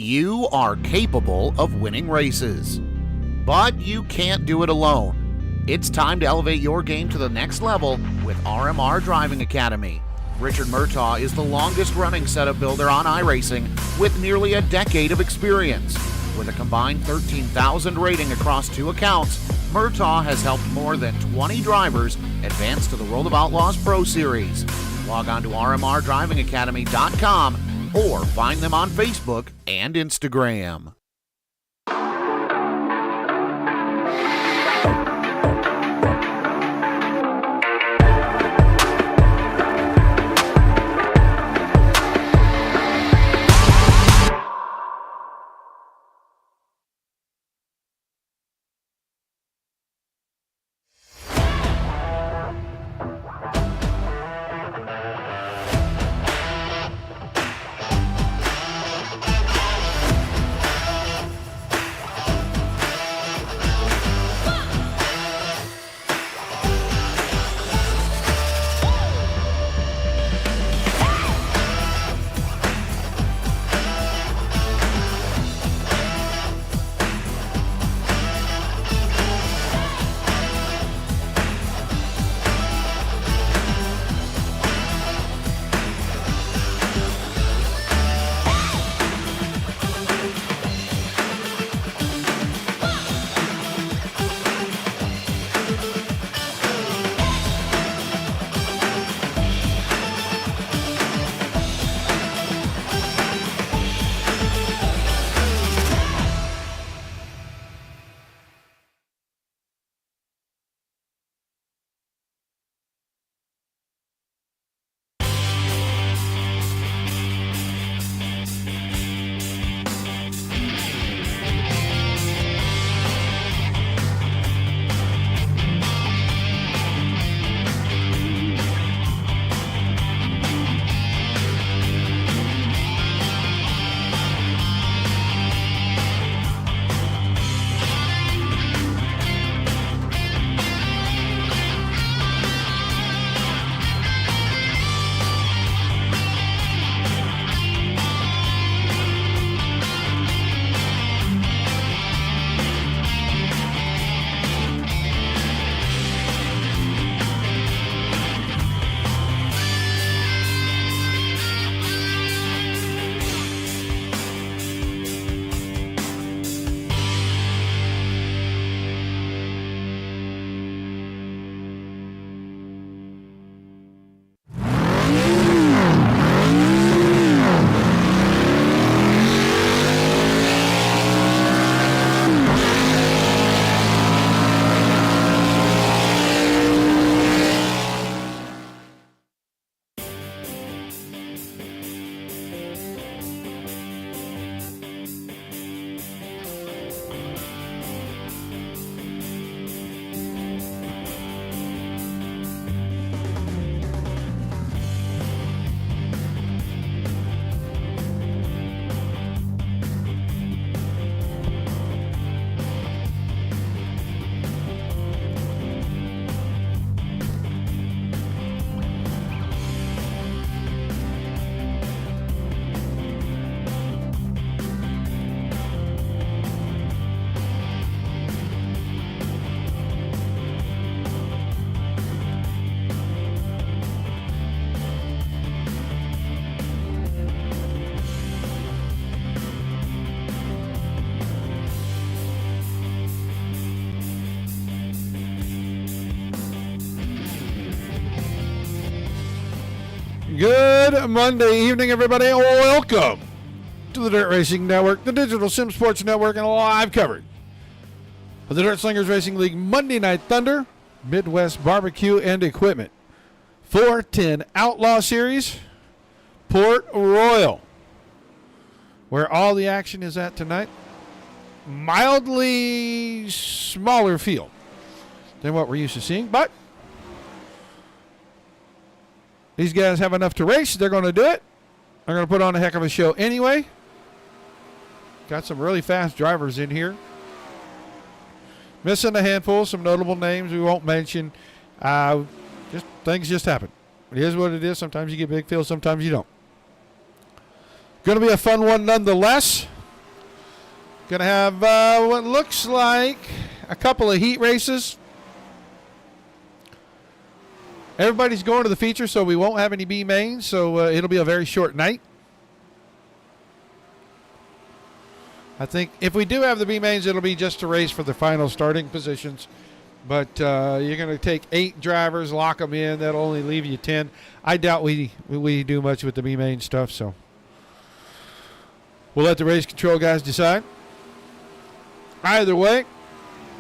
You are capable of winning races, but you can't do it alone. It's time to elevate your game to the next level with RMR Driving Academy. Richard Murtaugh is the longest-running setup builder on iRacing with nearly a decade of experience. With a combined 13,000 rating across 2 accounts, Murtaugh has helped more than 20 drivers advance to the World of Outlaws Pro Series. Log on to rmrdrivingacademy.com or find them on Facebook and Instagram. Good Monday evening, everybody. Welcome to the Dirt Racing Network, the Digital Sim Sports Network, and a live coverage of the Dirt Slingers Racing League Monday Night Thunder, Midwest Barbecue and Equipment 410 Outlaw Series, Port Royal, where all the action is at tonight. Mildly smaller field than what we're used to seeing, but these guys have enough to race. They're going to do it. They're going to put on a heck of a show anyway. Got some really fast drivers in here. Missing a handful, some notable names we won't mention. Things just happen. It is what it is. Sometimes you get big fields, sometimes you don't. Going to be a fun one nonetheless. Going to have what looks like a couple of heat races. Everybody's going to the feature, so we won't have any B mains, so it'll be a very short night. I think if we do have the B mains, it'll be just a race for the final starting positions. But you're going to take 8 drivers, lock them in. That'll only leave you 10. I doubt we do much with the B main stuff, so we'll let the race control guys decide. Either way,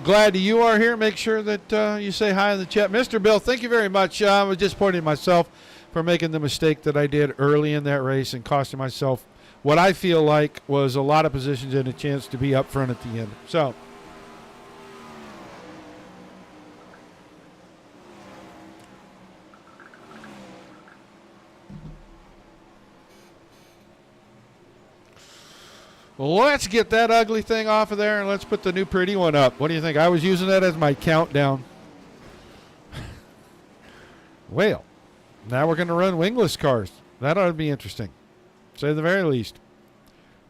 glad you are here. Make sure that you say hi in the chat. Mr. Bill, thank you very much. I was disappointed in myself for making the mistake that I did early in that race and costing myself what I feel like was a lot of positions and a chance to be up front at the end. So, well, let's get that ugly thing off of there and let's put the new pretty one up. What do you think? I was using that as my countdown. Well, now we're going to run wingless cars. That ought to be interesting. Say the very least.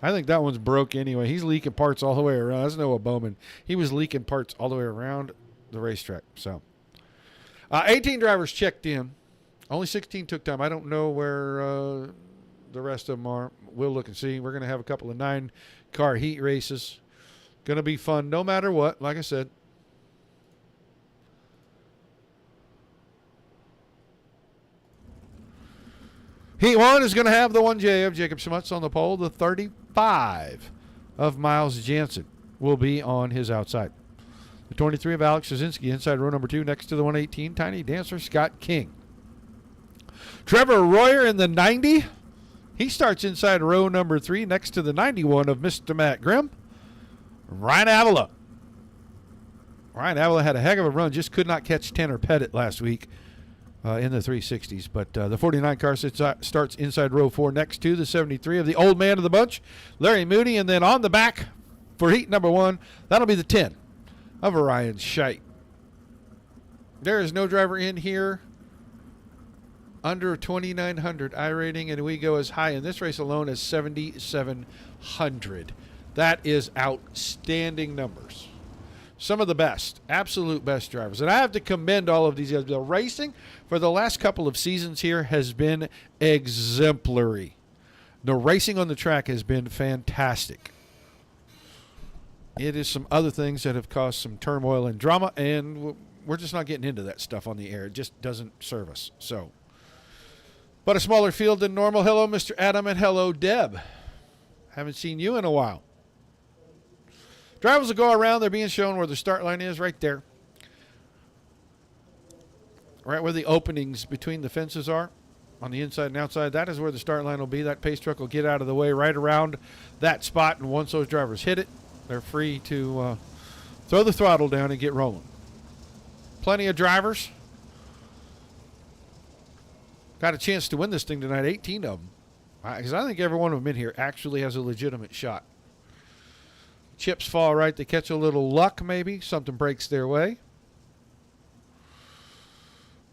I think that one's broke anyway. He's leaking parts all the way around. That's Noah Bowman. He was leaking parts all the way around the racetrack. So, 18 drivers checked in. Only 16 took time. I don't know where the rest of them are. We'll look and see. We're going to have a couple of 9-car heat races. Going to be fun no matter what, like I said. Heat 1 is going to have the 1J of Jacob Schmutz on the pole. The 35 of Miles Jansen will be on his outside. The 23 of Alex Straczynski inside row number 2 next to the 118 Tiny Dancer Scott King. Trevor Royer in the 90. He starts inside row number 3 next to the 91 of Mr. Matt Grimm. Ryan Avila. Ryan Avila had a heck of a run, just could not catch Tanner Pettit last week in the 360s. But the 49 car starts inside row 4 next to the 73 of the old man of the bunch, Larry Mooney. And then on the back for heat number 1, that'll be the 10 of Ryan Scheit. There is no driver in here under 2,900 I rating, and we go as high in this race alone as 7,700. That is outstanding numbers. Some of the best, absolute best drivers. And I have to commend all of these guys. The racing for the last couple of seasons here has been exemplary. The racing on the track has been fantastic. It is some other things that have caused some turmoil and drama, and we're just not getting into that stuff on the air. It just doesn't serve us. So, but a smaller field than normal. Hello, Mr. Adam, and hello, Deb. Haven't seen you in a while. Drivers will go around. They're being shown where the start line is, right there. Right where the openings between the fences are on the inside and outside. That is where the start line will be. That pace truck will get out of the way right around that spot, and once those drivers hit it, they're free to throw the throttle down and get rolling. Plenty of drivers. Got a chance to win this thing tonight, 18 of them. Because I think every one of them in here actually has a legitimate shot. Chips fall right. They catch a little luck maybe. Something breaks their way.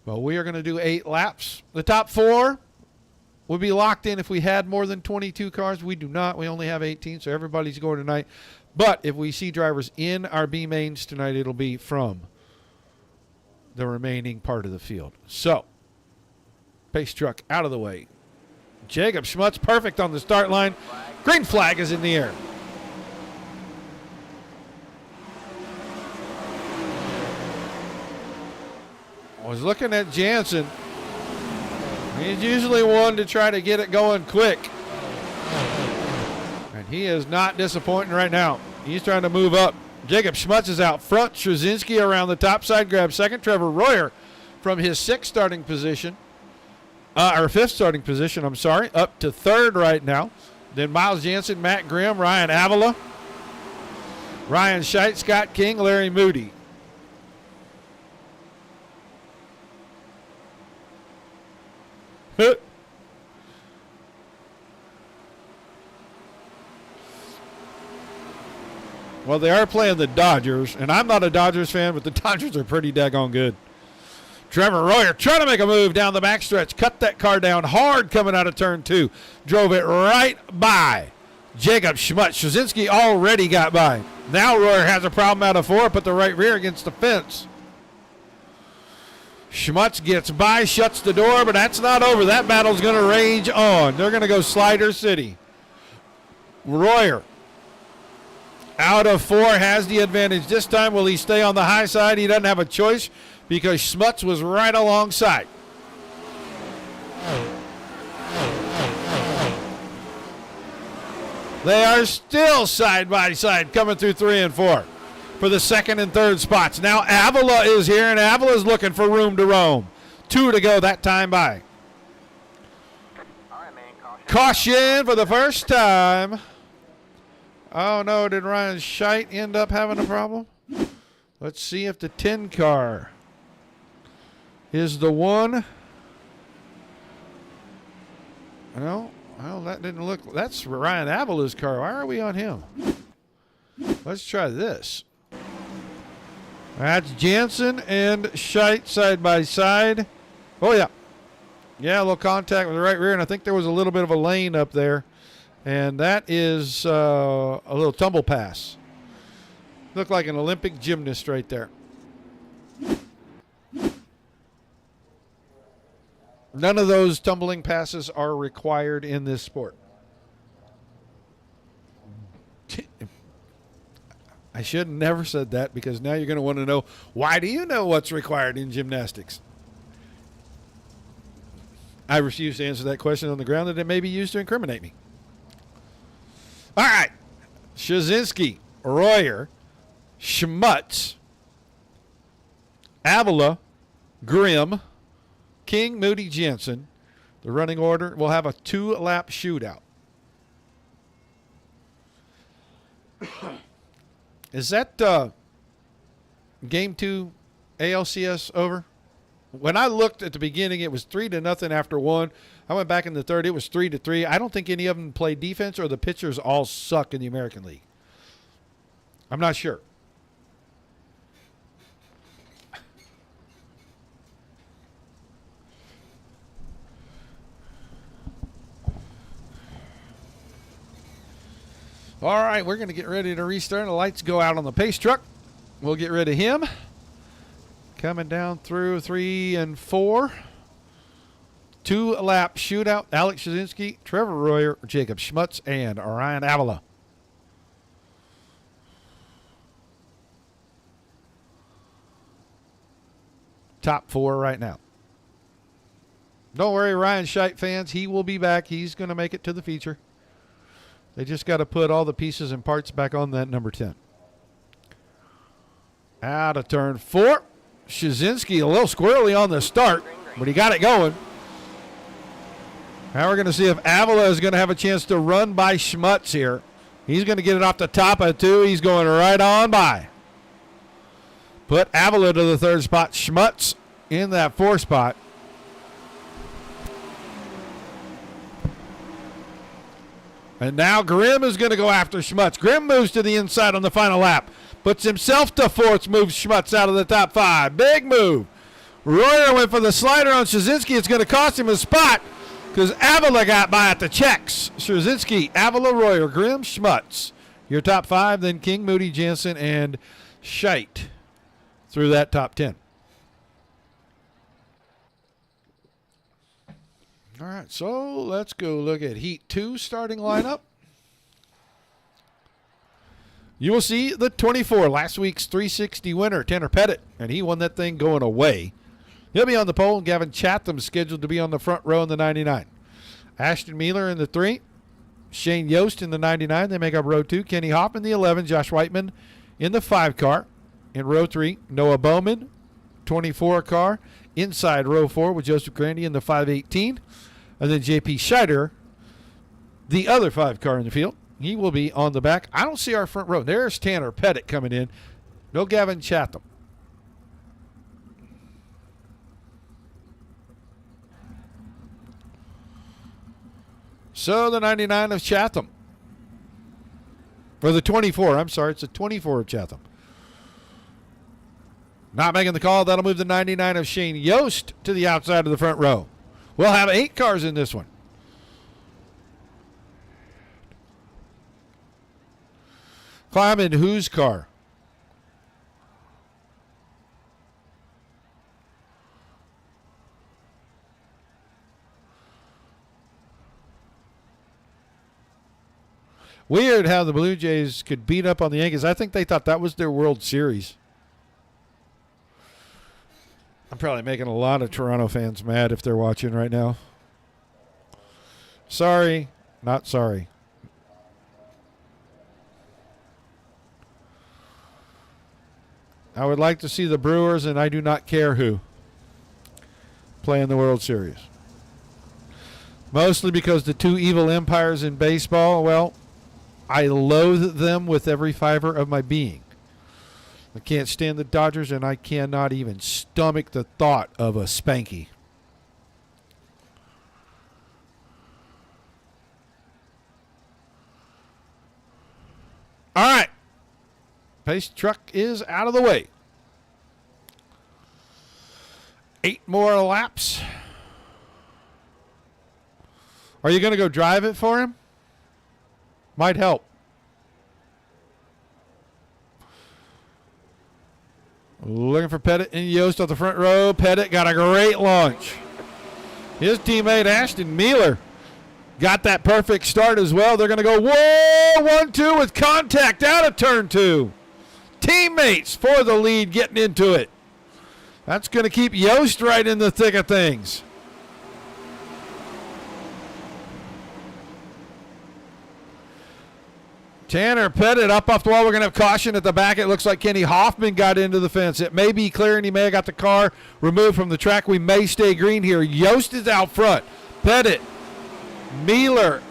Well, we are going to do 8 laps. The top 4 would be locked in if we had more than 22 cars. We do not. We only have 18, so everybody's going tonight. But if we see drivers in our B mains tonight, it'll be from the remaining part of the field. So, pace truck out of the way. Jacob Schmutz perfect on the start line. Green flag is in the air. I was looking at Jansen. He's usually one to try to get it going quick. And he is not disappointing right now. He's trying to move up. Jacob Schmutz is out front. Straczynski around the top side grabs second. Trevor Royer from his 6th starting position. Or 5th starting position, I'm sorry. Up to 3rd right now. Then Miles Jansen, Matt Grimm, Ryan Avila, Ryan Scheit, Scott King, Larry Moody. Well, they are playing the Dodgers, and I'm not a Dodgers fan, but the Dodgers are pretty daggone good. Trevor Royer trying to make a move down the backstretch. Cut that car down hard coming out of turn 2. Drove it right by Jacob Schmutz. Straczynski already got by. Now Royer has a problem out of 4, put the right rear against the fence. Schmutz gets by, shuts the door, but that's not over. That battle's going to rage on. They're going to go Slider City. Royer, out of 4, has the advantage. This time, will he stay on the high side? He doesn't have a choice because Schmutz was right alongside. They are still side by side coming through 3 and 4 for the 2nd and 3rd spots. Now Avila is here, and Avila is looking for room to roam. 2 to go that time by. Caution for the first time. Oh, no, did Ryan Scheit end up having a problem? Let's see if the 10 car is the one. No, well, that didn't look. That's Ryan Avila's car. Why are we on him? Let's try this. That's Jansen and Scheit side by side. Oh, yeah. Yeah, a little contact with the right rear, and I think there was a little bit of a lane up there. And that is a little tumble pass. Looked like an Olympic gymnast right there. None of those tumbling passes are required in this sport. I should have never said that because now you're going to want to know, why do you know what's required in gymnastics? I refuse to answer that question on the ground that it may be used to incriminate me. All right. Straczynski, Royer, Schmutz, Avila, Grimm, King, Moody, Jensen. The running order will have a 2-lap shootout. Is that game 2 ALCS over? When I looked at the beginning, it was 3-0 after 1. I went back in the 3rd. It was 3-3. I don't think any of them played defense, or the pitchers all suck in the American League. I'm not sure. All right, we're going to get ready to restart. The lights go out on the pace truck. We'll get rid of him. Coming down through 3 and 4. 2-lap shootout. Alex Straczynski, Trevor Royer, Jacob Schmutz, and Ryan Avila. Top 4 right now. Don't worry, Ryan Scheit fans. He will be back. He's going to make it to the feature. They just got to put all the pieces and parts back on that number 10. Out of turn 4. Straczynski a little squirrely on the start, but he got it going. Now we're going to see if Avila is going to have a chance to run by Schmutz here. He's going to get it off the top of 2. He's going right on by. Put Avila to the 3rd spot. Schmutz in that 4th spot. And now Grimm is going to go after Schmutz. Grimm moves to the inside on the final lap. Puts himself to 4th, moves Schmutz out of the top 5. Big move. Royer went for the slider on Straczynski. It's going to cost him a spot because Avila got by at the checks. Straczynski, Avila, Royer, Grimm, Schmutz. Your top 5, then King, Moody, Jansen, and Scheit through that top 10. All right, so let's go look at Heat 2 starting lineup. You will see the 24, last week's 360 winner, Tanner Pettit, and he won that thing going away. He'll be on the pole, and Gavin Chatham scheduled to be on the front row in the 99. Ashton Mueller in the 3. Shane Yost in the 99. They make up row 2. Kenny Hoffman, the 11. Josh Whiteman in the 5 car. In row 3, Noah Bowman, 24 car. Inside row 4 with Joseph Grandy in the 518. And then J.P. Scheider, the other 5 car in the field. He will be on the back. I don't see our front row. There's Tanner Pettit coming in. No Gavin Chatham. So the 99 of Chatham. Or the 24. I'm sorry. It's the 24 of Chatham. Not making the call. That'll move the 99 of Shane Yost to the outside of the front row. We'll have 8 cars in this one. Fireman, whose car? Weird how the Blue Jays could beat up on the Yankees. I think they thought that was their World Series. I'm probably making a lot of Toronto fans mad if they're watching right now. Sorry, not sorry. I would like to see the Brewers, and I do not care who, play in the World Series. Mostly because the two evil empires in baseball, well, I loathe them with every fiber of my being. I can't stand the Dodgers, and I cannot even stomach the thought of a Spanky. All right. Pace truck is out of the way. 8 more laps. Are you going to go drive it for him? Might help. Looking for Pettit and Yost on the front row. Pettit got a great launch. His teammate Ashton Mueller got that perfect start as well. They're going to go, whoa, 1-2 with contact out of turn 2. Teammates for the lead getting into it. That's going to keep Yost right in the thick of things. Tanner Pettit up off the wall. We're going to have caution at the back. It looks like Kenny Hoffman got into the fence. It may be clear, and he may have got the car removed from the track. We may stay green here. Yost is out front. Pettit, Mueller,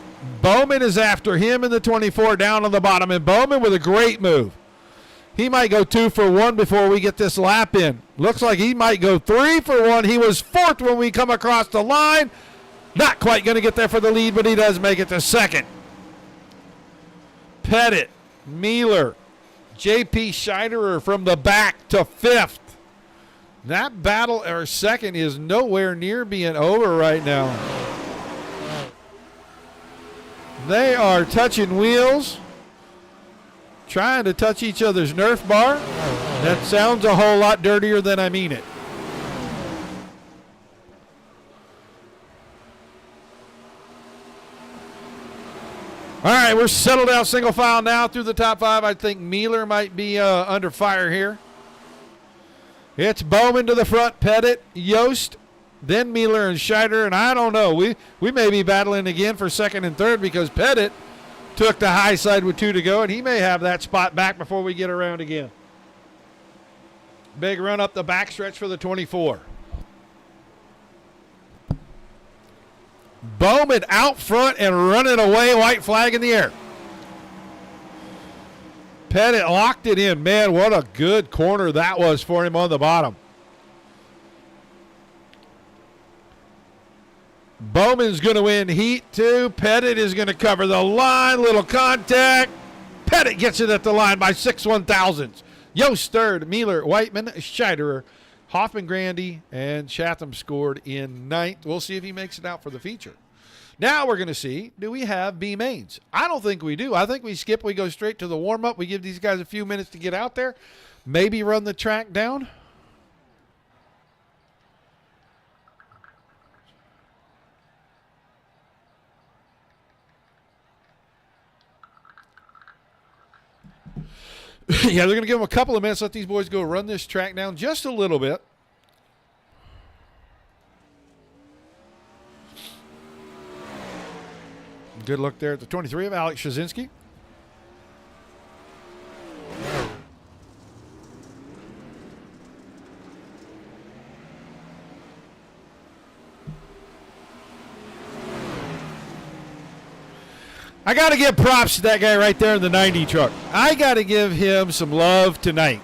Bowman is after him in the 24 down on the bottom, and Bowman with a great move. He might go 2 for 1 before we get this lap in. Looks like he might go 3 for 1. He was 4th when we come across the line. Not quite going to get there for the lead, but he does make it to 2nd. Pettit, Mueller, J.P. Scheiderer from the back to 5th. That battle, or 2nd, is nowhere near being over right now. They are touching wheels, trying to touch each other's Nerf bar. That sounds a whole lot dirtier than I mean it. All right, we're settled out single file now through the top 5. I think Mueller might be under fire here. It's Bowman to the front, Pettit, Yost, then Mueller and Scheider, and I don't know. We may be battling again for 2nd and 3rd because Pettit took the high side with 2 to go, and he may have that spot back before we get around again. Big run up the backstretch for the 24. Bowman out front and running away, white flag in the air. Pettit locked it in. Man, what a good corner that was for him on the bottom. Bowman's going to win heat 2. Pettit is going to cover the line. Little contact. Pettit gets it at the line by 6/1000ths. Yost 3rd, Mueller, Whiteman, Scheiderer, Hoffman, Grandy, and Chatham scored in 9th. We'll see if he makes it out for the feature. Now we're going to see, do we have B mains? I don't think we do. I think we skip. We go straight to the warm-up. We give these guys a few minutes to get out there, maybe run the track down. Yeah, they're going to give them a couple of minutes, let these boys go run this track down just a little bit. Good look there at the 23 of Alex Shazinski. I got to give props to that guy right there in the 90 truck. I got to give him some love tonight.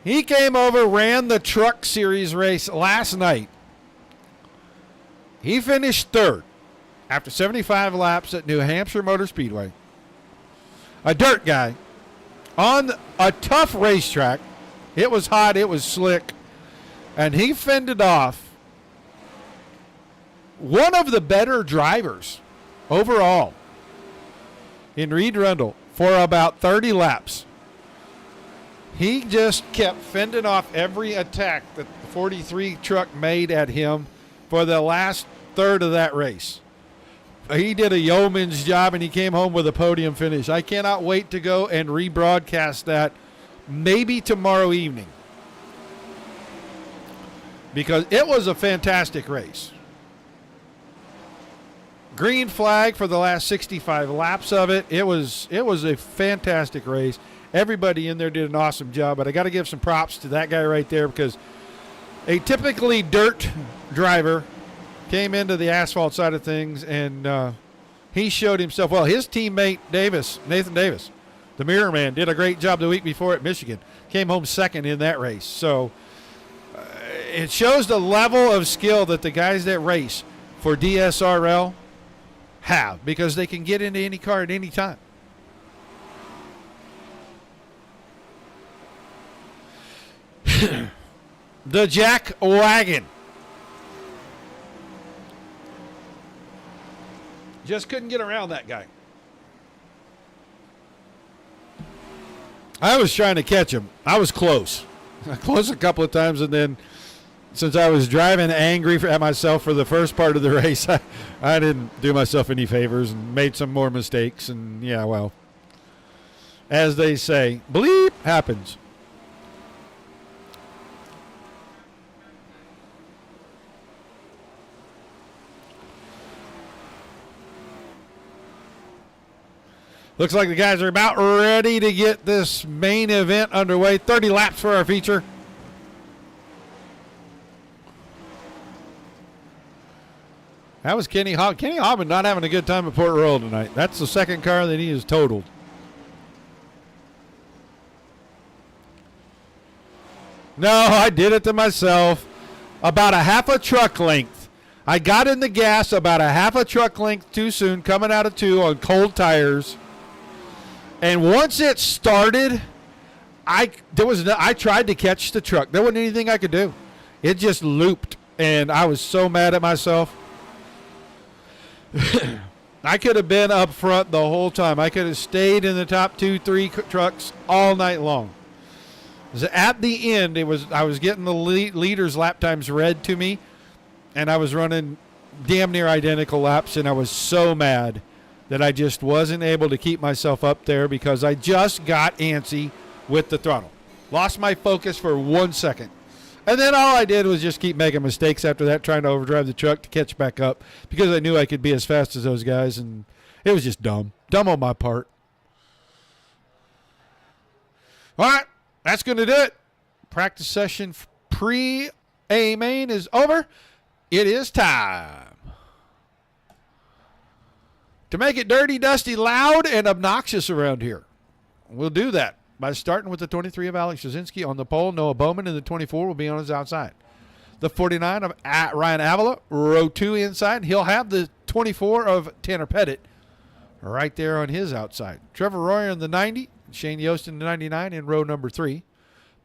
He came over, ran the truck series race last night. He finished 3rd after 75 laps at New Hampshire Motor Speedway. A dirt guy on a tough racetrack. It was hot, it was slick, and he fended off one of the better drivers overall in Reed Rundle for about 30 laps. He just kept fending off every attack that the 43 truck made at him for the last third of that race. He did a yeoman's job, and he came home with a podium finish. I cannot wait to go and rebroadcast that maybe tomorrow evening, because it was a fantastic race. Green flag for the last 65 laps of it. It was a fantastic race. Everybody in there did an awesome job, but I got to give some props to that guy right there, because a typically dirt driver came into the asphalt side of things, and he showed himself well. His teammate Nathan Davis, the Mirror Man, did a great job the week before at Michigan. Came home second in that race. So it shows the level of skill that the guys that race for DSRL have, because they can get into any car at any time. The Jack Wagon. Just couldn't get around that guy. I was trying to catch him. I was close. Close a couple of times, and then since I was driving angry at myself for the first part of the race, I didn't do myself any favors and made some more mistakes. And, yeah, well, as they say, bleep happens. Looks like the guys are about ready to get this main event underway. 30 laps for our feature. That was Kenny Hobb. Kenny Hobb not having a good time at Port Royal tonight. That's the second car that he has totaled. No, I did it to myself. About a half a truck length. I got in the gas about a half a truck length too soon, coming out of 2 on cold tires. And once it started, I tried to catch the truck. There wasn't anything I could do. It just looped, and I was so mad at myself. I could have been up front the whole time. I could have stayed in the top 2-3 trucks all night long. At the end, I was getting the leaders' lap times read to me, and I was running damn near identical laps, and I was so mad that I just wasn't able to keep myself up there because I just got antsy with the throttle. Lost my focus for 1 second. And then all I did was just keep making mistakes after that, trying to overdrive the truck to catch back up because I knew I could be as fast as those guys, and it was just dumb. Dumb on my part. All right, that's going to do it. Practice session pre-A main is over. It is time to make it dirty, dusty, loud, and obnoxious around here. We'll do that by starting with the 23 of Alex Jasinski on the pole. Noah Bowman in the 24 will be on his outside. The 49 of Ryan Avila, row 2 inside. He'll have the 24 of Tanner Pettit right there on his outside. Trevor Royer in the 90, Shane Yost in the 99 in row number 3.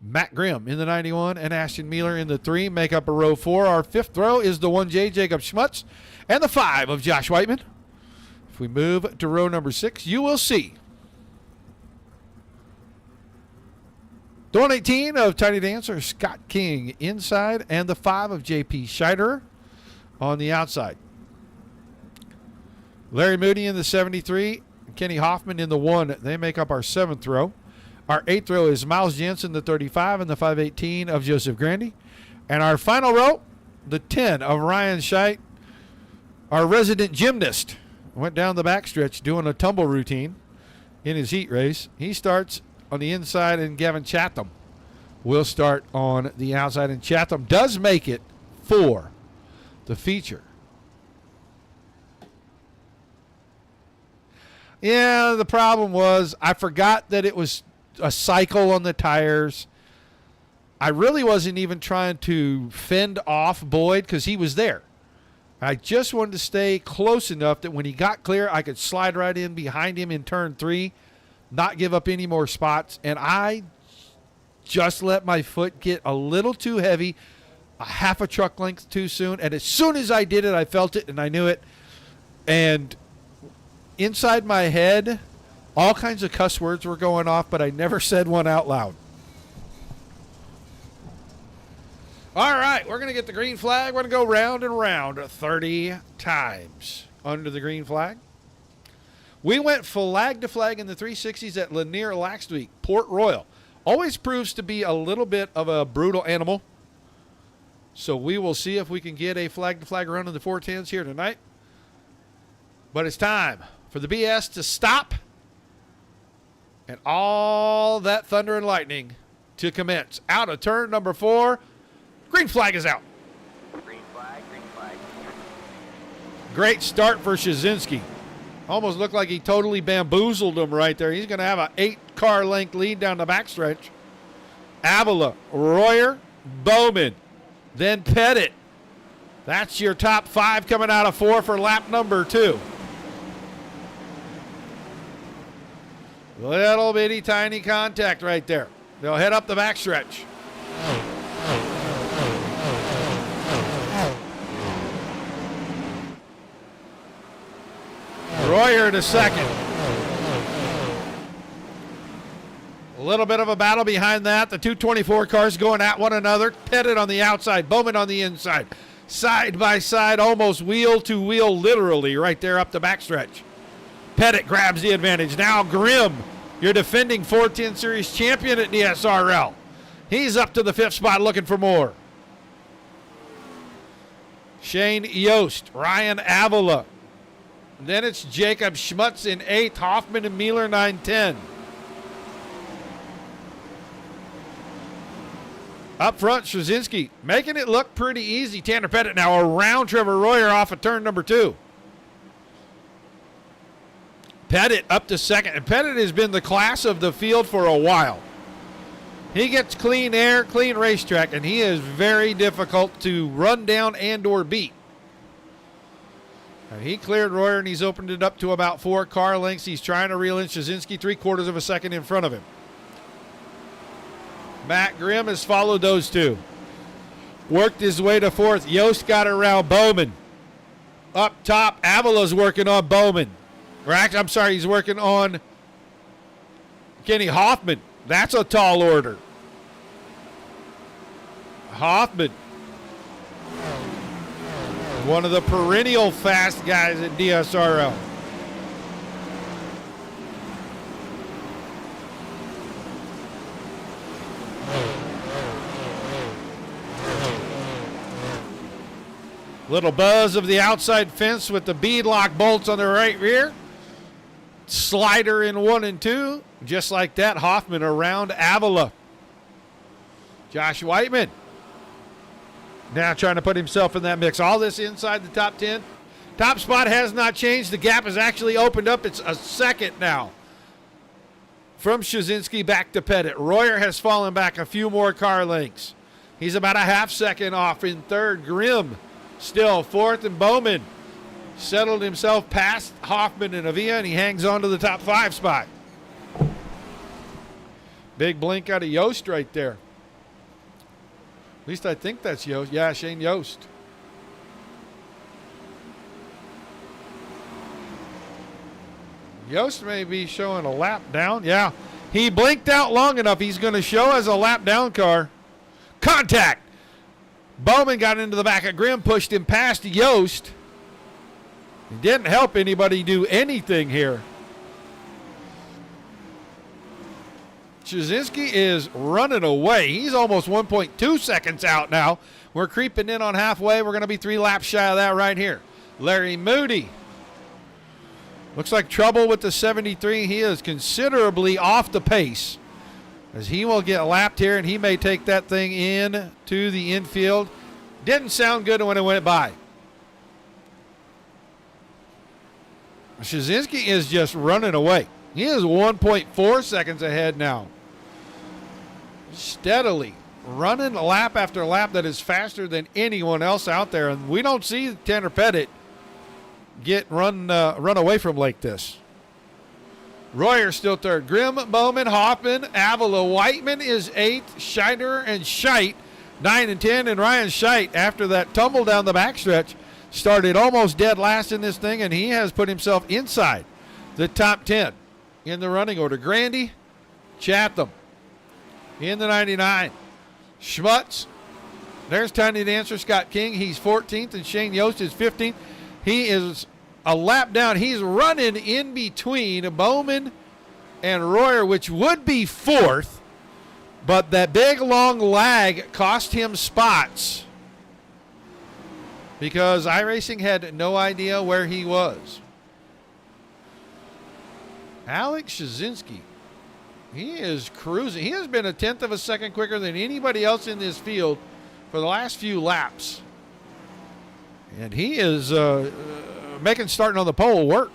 Matt Grimm in the 91 and Ashton Mueller in the 3 make up a row 4. Our 5th row is the 1J Jacob Schmutz and the 5 of Josh Whiteman. If we move to row number 6, you will see the 118 of Tiny Dancer, Scott King inside, and the 5 of JP Scheiderer on the outside. Larry Moody in the 73, Kenny Hoffman in the 1. They make up our 7th row. Our 8th row is Miles Jensen, the 35, and the 518 of Joseph Grandy. And our final row, the 10 of Ryan Scheit, our resident gymnast. Went down the backstretch doing a tumble routine in his heat race. He starts on the inside, and Gavin Chatham will start on the outside. And Chatham does make it for the feature. Yeah, the problem was I forgot that it was a cycle on the tires. I really wasn't even trying to fend off Boyd because he was there. I just wanted to stay close enough that when he got clear, I could slide right in behind him in turn 3, not give up any more spots. And I just let my foot get a little too heavy, a half a truck length too soon. And as soon as I did it, I felt it and I knew it. And inside my head, All kinds of cuss words were going off, but I never said one out loud. All right, we're going to get the green flag. We're going to go round and round 30 times under the green flag. We went flag to flag in the 360s at Lanier last week. Port Royal always proves to be a little bit of a brutal animal. So we will see if we can get a flag to flag run in the 410s here tonight. But it's time for the BS to stop and all that thunder and lightning to commence. Out of turn number 4. Green flag is out. Green flag, green flag. Great start for Shazinski. Almost looked like he totally bamboozled him right there. He's going to have an 8-car length lead down the backstretch. Avila, Royer, Bowman, then Pettit. That's your top 5 coming out of 4 for lap number 2. Little bitty tiny contact right there. They'll head up the backstretch. Royer to second. A little bit of a battle behind that. The 224 cars going at one another. Pettit on the outside, Bowman on the inside. Side by side, almost wheel to wheel, literally, right there up the backstretch. Pettit grabs the advantage. Now Grimm, your defending 410 Series champion at DSRL. He's up to the 5th spot looking for more. Shane Yost, Ryan Avila. Then it's Jacob Schmutz in 8th, Hoffman and Mueller 9-10. Up front, Straczynski making it look pretty easy. Tanner Pettit now around Trevor Royer off of turn number 2. Pettit up to second, and Pettit has been the class of the field for a while. He gets clean air, clean racetrack, and he is very difficult to run down and or beat. And he cleared Royer, and he's opened it up to about 4 car lengths. He's trying to reel in Shazinski 3/4 of a second in front of him. Matt Grimm has followed those two. Worked his way to 4th. Yost got around Bowman. Up top, Avila's working on Bowman. I'm sorry, he's working on Kenny Hoffman. That's a tall order. Hoffman, one of the perennial fast guys at DSRL. Little buzz of the outside fence with the beadlock bolts on the right rear. Slider in 1 and 2. Just like that, Hoffman around Avila. Josh Whiteman now trying to put himself in that mix. All this inside the top 10. Top spot has not changed. The gap has actually opened up. It's a second now from Shazinski back to Pettit. Royer has fallen back a few more car lengths. He's about a half second off in 3rd. Grimm still 4th, and Bowman settled himself past Hoffman and Avila, and he hangs on to the top 5 spot. Big blink out of Yost right there. At least I think that's Yost. Yeah, Shane Yost. Yost may be showing a lap down. Yeah, he blinked out long enough. He's going to show as a lap down car. Contact. Bowman got into the back of Grimm, pushed him past Yost. It didn't help anybody do anything here. Shazinski is running away. He's almost 1.2 seconds out now. We're creeping in on halfway. We're going to be 3 laps shy of that right here. Larry Moody. Looks like trouble with the 73. He is considerably off the pace, as he will get lapped here, and he may take that thing in to the infield. Didn't sound good when it went by. Shazinski is just running away. He is 1.4 seconds ahead now. Steadily running lap after lap that is faster than anyone else out there. And we don't see Tanner Pettit get run away from like this. Royer still 3rd. Grimm, Bowman, Hoffman, Avila, Whiteman is 8th. Scheider and Scheidt 9 and 10. And Ryan Scheidt, after that tumble down the backstretch, started almost dead last in this thing, and he has put himself inside the top 10. in the running order. Grandy, Chatham in the 99. Schmutz. There's Tiny Dancer, Scott King. He's 14th, and Shane Yost is 15th. He is a lap down. He's running in between Bowman and Royer, which would be 4th, but that big, long lag cost him spots because iRacing had no idea where he was. Alex Shazinski, he is cruising. He has been 1/10 of a second quicker than anybody else in this field for the last few laps. And he is making starting on the pole work.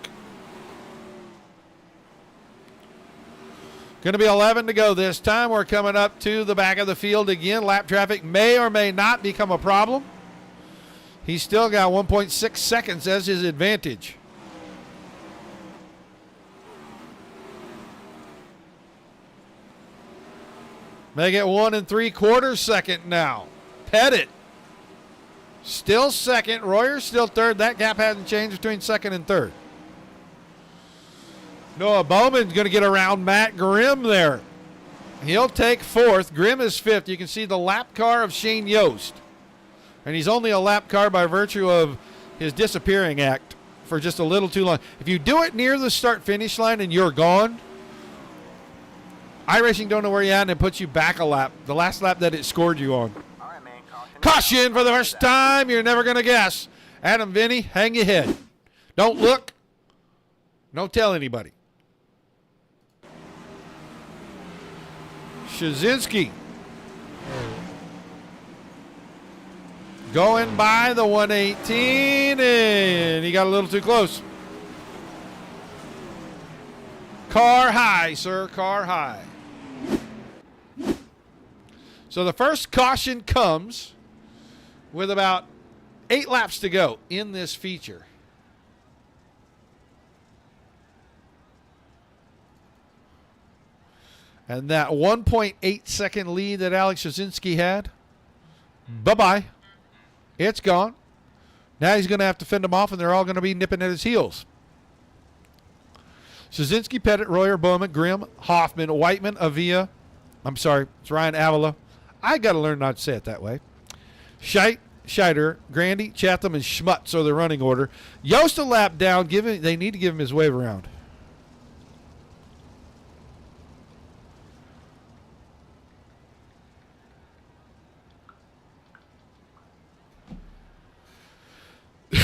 Going to be 11 to go this time. We're coming up to the back of the field again. Lap traffic may or may not become a problem. He's still got 1.6 seconds as his advantage. Make it 1 3/4 second now. Pettit still second. Royer still third. That gap hasn't changed between second and third. Noah Bowman's going to get around Matt Grimm there. He'll take 4th. Grimm is 5th. You can see the lap car of Shane Yost. And he's only a lap car by virtue of his disappearing act for just a little too long. If you do it near the start-finish line and you're gone, iRacing don't know where you're at and it puts you back a lap, the last lap that it scored you on. All right, man. Caution for the first time. You're never going to guess. Adam Vinny, hang your head. Don't look. Don't tell anybody. Shazinski going by the 118, and he got a little too close. Car high, sir. Car high. So the first caution comes with about 8 laps to go in this feature. And that 1.8 second lead that Alex Shazinski had, bye-bye. It's gone. Now he's going to have to fend them off, and they're all going to be nipping at his heels. Shazinski, Pettit, Royer, Bowman, Grimm, Hoffman, Whiteman, Avila. I'm sorry, it's Ryan Avila. I got to learn not to say it that way. Scheider, Grandy, Chatham, and Schmutz are the running order. Yost a lap down. They need to give him his wave around.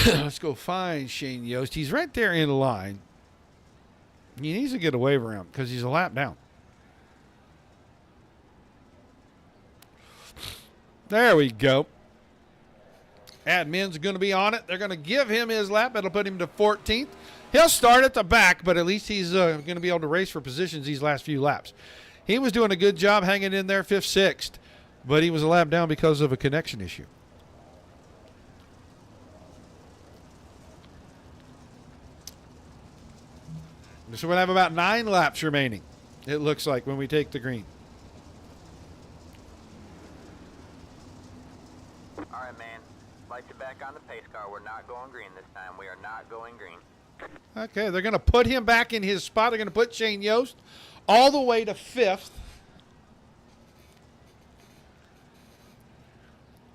Let's go find Shane Yost. He's right there in line. He needs to get a wave around because he's a lap down. There we go. Admin's going to be on it. They're going to give him his lap. That'll put him to 14th. He'll start at the back, but at least he's going to be able to race for positions these last few laps. He was doing a good job hanging in there 5th, 6th, but he was a lap down because of a connection issue. So we'll have about 9 laps remaining, it looks like, when we take the green. All right, man. Light you back on the pace car. We're not going green this time. We are not going green. Okay, they're going to put him back in his spot. They're going to put Shane Yost all the way to 5th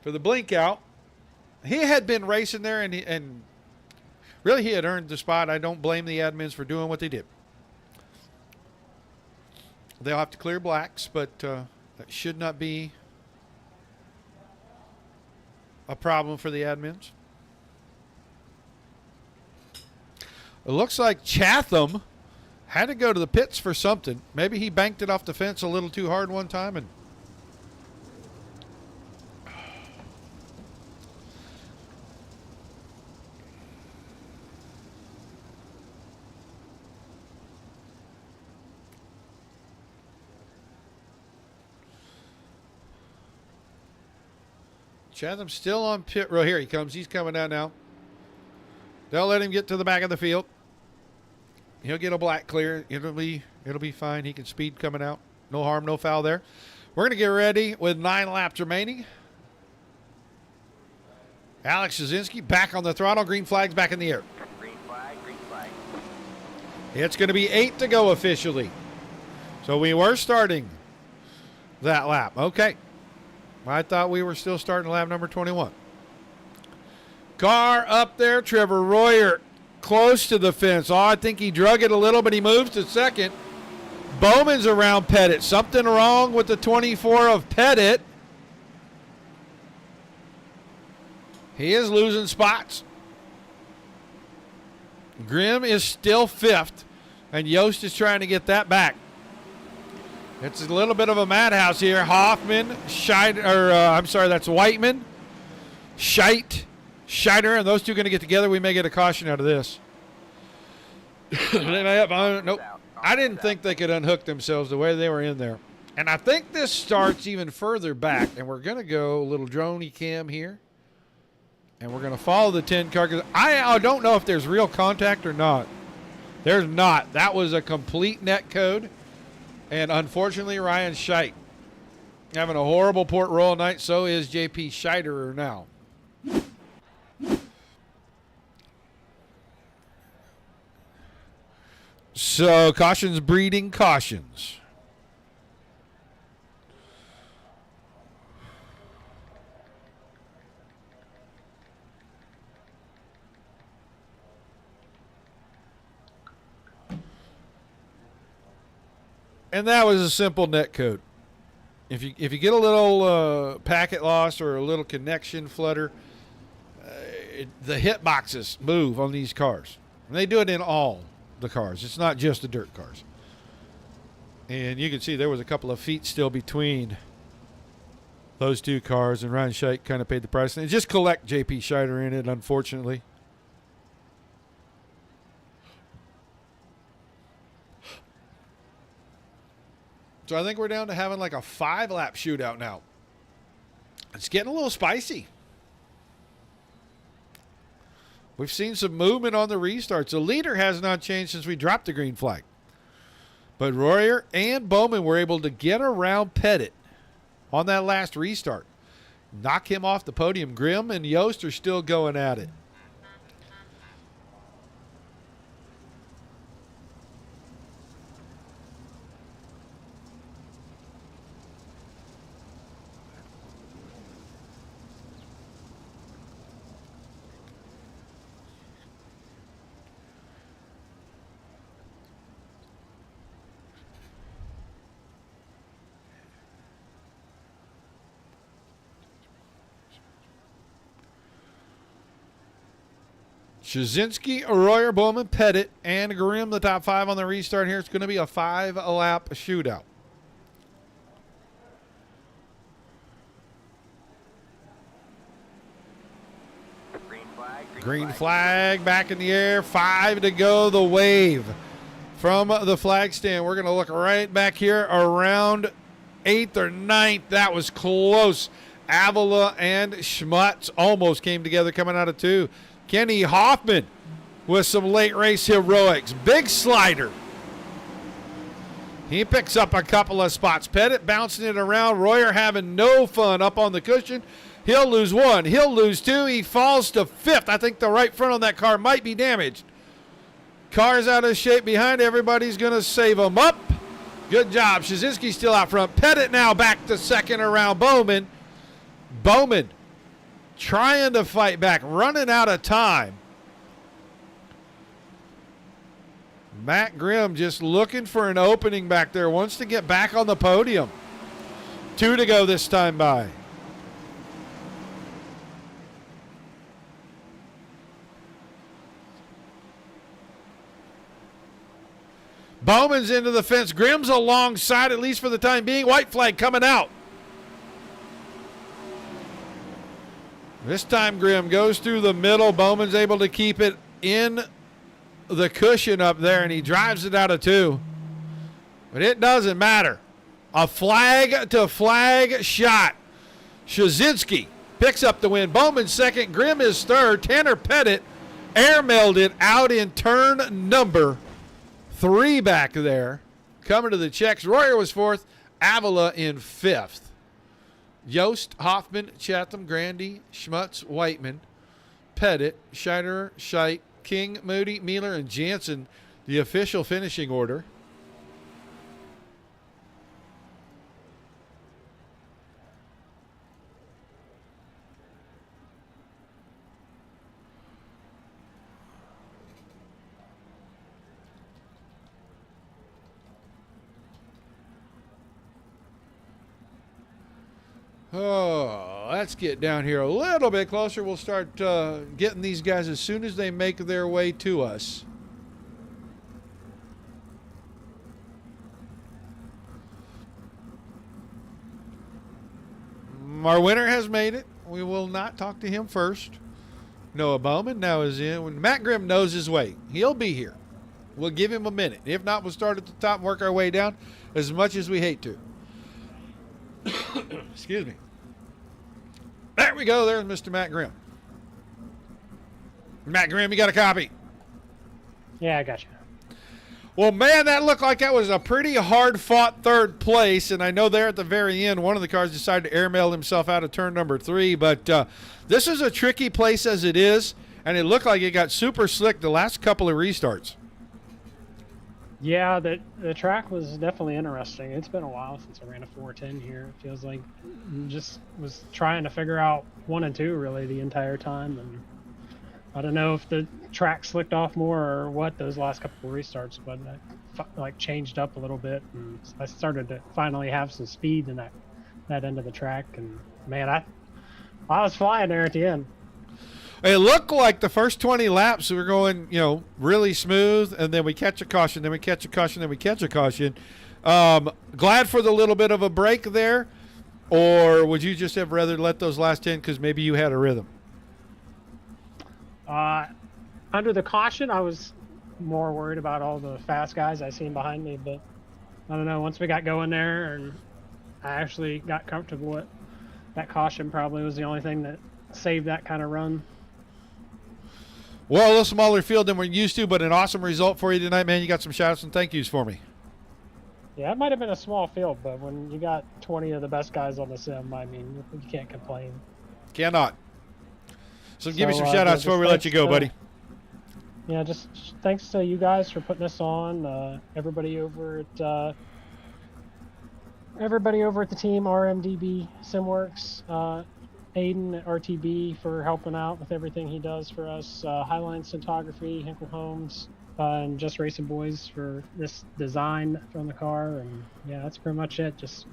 for the blink out. He had been racing there, and really, he had earned the spot. I don't blame the admins for doing what they did. They'll have to clear blacks, but that should not be a problem for the admins. It looks like Chatham had to go to the pits for something. Maybe he banked it off the fence a little too hard one time, and Chatham's still on pit row. Here he comes. He's coming down now. They'll let him get to the back of the field. He'll get a black clear. It'll be fine. He can speed coming out. No harm, no foul there. We're going to get ready with 9 laps remaining. Alex Shazinski back on the throttle. Green flag's back in the air. Green flag, green flag. It's going to be 8 to go officially. So we were starting that lap. Okay. I thought we were still starting lap number 21. Car up there. Trevor Royer close to the fence. Oh, I think he drug it a little, but he moves to second. Bowman's around Pettit. Something wrong with the 24 of Pettit. He is losing spots. Grimm is still 5th, and Yost is trying to get that back. It's a little bit of a madhouse here. Hoffman, that's Whiteman, Scheider, and those two going to get together. We may get a caution out of this. Nope. I didn't think they could unhook themselves the way they were in there. And I think this starts even further back, and we're going to go a little droney cam here. And we're going to follow the 10 car. I don't know if there's real contact or not. There's not. That was a complete net code. And unfortunately, Ryan Scheit having a horrible Port Royal night. So is JP Scheiderer now. So cautions breeding cautions. And that was a simple net code. If you get a little packet loss or a little connection flutter, the hit boxes move on these cars. And they do it in all the cars. It's not just the dirt cars. And you can see there was a couple of feet still between those two cars, and Ryan Scheit kind of paid the price. And just collect JP Scheider in it, unfortunately. So I think we're down to having like a 5-lap shootout now. It's getting a little spicy. We've seen some movement on the restarts. The leader has not changed since we dropped the green flag. But Royer and Bowman were able to get around Pettit on that last restart. Knock him off the podium. Grimm and Yost are still going at it. Shazinski, Royer, Bowman, Pettit, and Grimm, the top 5 on the restart here. It's going to be a 5-lap shootout. Green flag back in the air. 5 to go. The wave from the flag stand. We're going to look right back here around 8th or 9th. That was close. Avila and Schmutz almost came together coming out of 2. Kenny Hoffman with some late race heroics. Big slider. He picks up a couple of spots. Pettit bouncing it around. Royer having no fun up on the cushion. He'll lose 1. He'll lose 2. He falls to 5th. I think the right front on that car might be damaged. Car's out of shape behind. Everybody's going to save him up. Good job. Shazinski's still out front. Pettit now back to 2nd around Bowman. Bowman trying to fight back, running out of time. Matt Grimm just looking for an opening back there, wants to get back on the podium. 2 to go this time by. Bowman's into the fence. Grimm's alongside, at least for the time being. White flag coming out. This time Grimm goes through the middle. Bowman's able to keep it in the cushion up there, and he drives it out of 2. But it doesn't matter. A flag-to-flag shot. Shazinski picks up the win. Bowman 2nd. Grimm is 3rd. Tanner Pettit airmailed it out in turn number 3 back there. Coming to the checks. Royer was 4th. Avila in 5th. Yost, Hoffman, Chatham, Grandy, Schmutz, Whiteman, Pettit, Scheider, Scheit, King, Moody, Mueller, and Jansen the official finishing order. Oh, let's get down here a little bit closer. We'll start getting these guys as soon as they make their way to us. Our winner has made it. We will not talk to him first. Noah Bowman now is in. When Matt Grimm knows his way, he'll be here. We'll give him a minute. If not, we'll start at the top and work our way down as much as we hate to. Excuse me. There we go. There's Mr. Matt Grimm. Matt Grimm, you got a copy? Yeah, I got you. Well, man, that looked like that was a pretty hard-fought third place, and I know there at the very end, one of the cars decided to airmail himself out of turn number 3, but this is a tricky place as it is, and it looked like it got super slick the last couple of restarts. Yeah, the track was definitely interesting. It's been a while since I ran a 410 here. It feels like just was trying to figure out 1 and 2 really the entire time, and I don't know if the track slicked off more or what those last couple of restarts, but like changed up a little bit, and I started to finally have some speed in that end of the track, and man, I was flying there at the end. It looked like the first 20 laps we were going, really smooth, and then we catch a caution, then we catch a caution, then we catch a caution. Glad for the little bit of a break there, or would you just have rather let those last 10 because maybe you had a rhythm? Under the caution, I was more worried about all the fast guys I seen behind me, but I don't know, once we got going there and I actually got comfortable with that caution, probably was the only thing that saved that kind of run. Well, a little smaller field than we're used to, but an awesome result for you tonight, man. You got some shout-outs and thank yous for me. Yeah, it might have been a small field, but when you got 20 of the best guys on the sim, I mean, you can't complain. Cannot. So give me some shout-outs before we let you go, buddy. Yeah, just thanks to you guys for putting us on. Everybody over at the team, RMDB SimWorks, Aiden at RTB for helping out with everything he does for us, Highline Cinematography, Hinkle Homes, and Just Racing Boys for this design on the car. And yeah, that's pretty much it. Just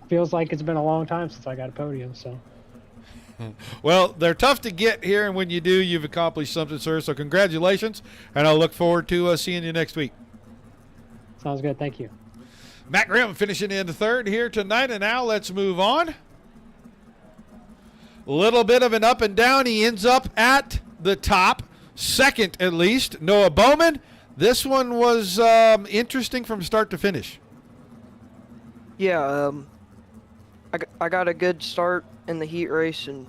feels like it's been a long time since I got a podium, so. Well, they're tough to get here, and when you do, you've accomplished something, sir. So congratulations, and I'll look forward to seeing you next week. Sounds good. Thank you. Matt Grimm finishing in the third here tonight, and now let's move on. A little bit of an up and down. He ends up at the top, second at least. Noah Bowman. This one was interesting from start to finish. Yeah, I got a good start in the heat race and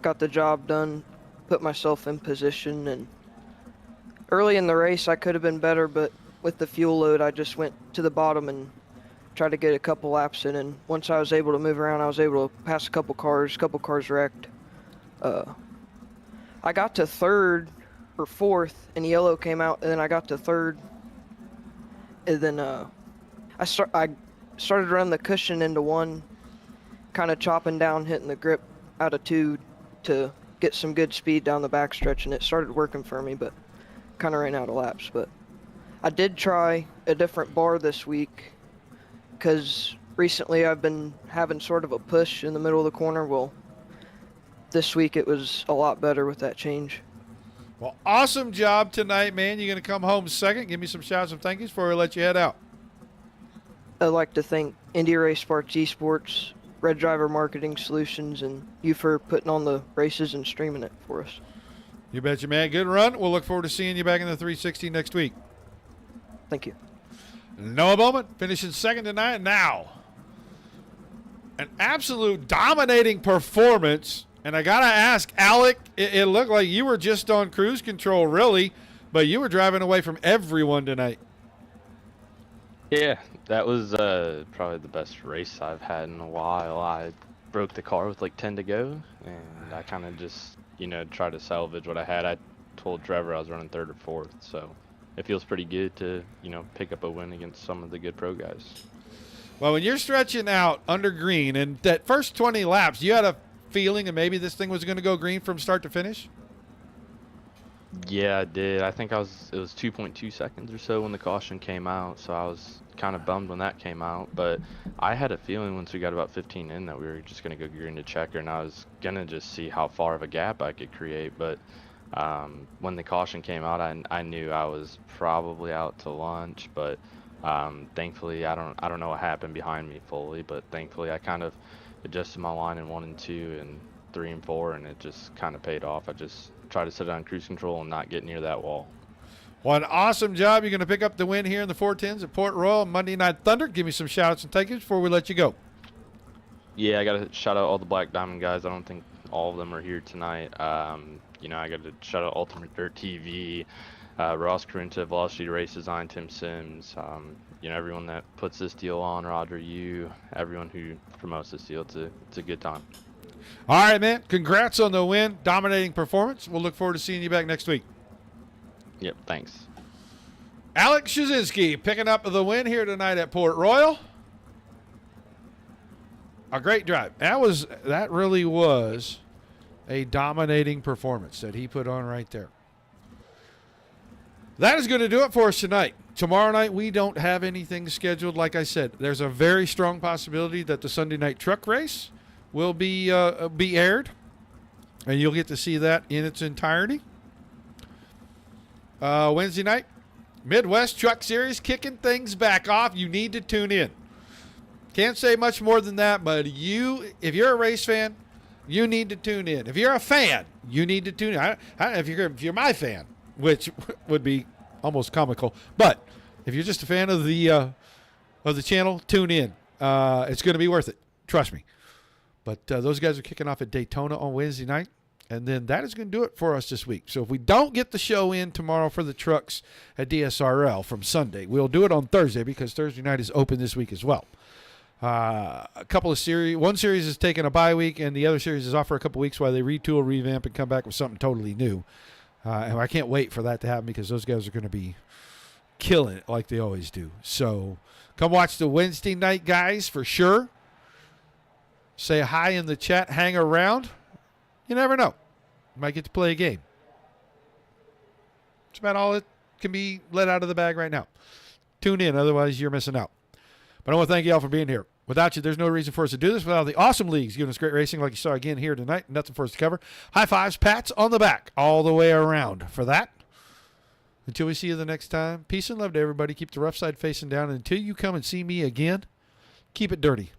got the job done, put myself in position, and early in the race I could have been better, but with the fuel load I just went to the bottom and tried to get a couple laps in, and once I was able to move around I was able to pass a couple cars wrecked. I got to third or fourth and yellow came out, and then I got to third, and then I started to run the cushion into one, kind of chopping down, hitting the grip out of two to get some good speed down the backstretch, and it started working for me, but kind of ran out of laps. But I did try a different bar this week because recently I've been having sort of a push in the middle of the corner. Well, this week it was a lot better with that change. Well, awesome job tonight, man. You're going to come home second. Give me some shouts and thank yous before we let you head out. I'd like to thank Indy Race Parts Esports, Red Driver Marketing Solutions, and you for putting on the races and streaming it for us. You betcha, man. Good run. We'll look forward to seeing you back in the 360 next week. Thank you. Noah Bowman finishing second tonight. Now, an absolute dominating performance. And I got to ask, Alec, it looked like you were just on cruise control, really, but you were driving away from everyone tonight. Yeah, that was probably the best race I've had in a while. I broke the car with like 10 to go, and I kind of just, tried to salvage what I had. I told Trevor I was running third or fourth, so it feels pretty good to, pick up a win against some of the good pro guys. Well, when you're stretching out under green and that first 20 laps, you had a feeling that maybe this thing was going to go green from start to finish? Yeah, I did. I think it was 2.2 seconds or so when the caution came out, so I was kind of bummed when that came out. But I had a feeling once we got about 15 in that we were just going to go green to checker, and I was going to just see how far of a gap I could create. But when the caution came out, I knew I was probably out to lunch. But thankfully, I don't know what happened behind me fully, but thankfully I kind of adjusted my line in 1 and 2 and 3 and 4, and it just kind of paid off. I just tried to set it on cruise control and not get near that wall. Well, an awesome job. You're going to pick up the win here in the 410s at Port Royal Monday Night Thunder. Give me some shout-outs and thank yous before we let you go. Yeah, I got to shout out all the Black Diamond guys. I don't think all of them are here tonight. I got to shout out Ultimate Dirt TV, Ross Carunta, Velocity Race Design, Tim Sims, everyone that puts this deal on, Roger, you, everyone who promotes this deal. It's a good time. All right, man. Congrats on the win. Dominating performance. We'll look forward to seeing you back next week. Yep, thanks. Alex Shazinski picking up the win here tonight at Port Royal. A great drive. That really was a dominating performance that he put on right there. That is going to do it for us tonight. Tomorrow night, we don't have anything scheduled. Like I said, there's a very strong possibility that the Sunday night truck race will be aired, and you'll get to see that in its entirety. Wednesday night, Midwest Truck Series kicking things back off. You need to tune in. Can't say much more than that, but if you're a race fan, you need to tune in. If you're a fan, you need to tune in. I don't know if you're my fan, which would be almost comical, but if you're just a fan of the channel, tune in. It's going to be worth it. Trust me. But those guys are kicking off at Daytona on Wednesday night. And then that is going to do it for us this week. So if we don't get the show in tomorrow for the trucks at DSRL from Sunday, we'll do it on Thursday because Thursday night is open this week as well. One series is taking a bye week, and the other series is off for a couple weeks while they retool, revamp, and come back with something totally new. And I can't wait for that to happen because those guys are going to be killing it like they always do. So come watch the Wednesday night guys for sure. Say hi in the chat. Hang around. You never know. You might get to play a game. That's about all that can be let out of the bag right now. Tune in, otherwise you're missing out. But I want to thank you all for being here. Without you, there's no reason for us to do this. Without the awesome leagues giving us great racing like you saw again here tonight. Nothing for us to cover. High fives, pats on the back all the way around for that. Until we see you the next time, peace and love to everybody. Keep the rough side facing down. And until you come and see me again, keep it dirty.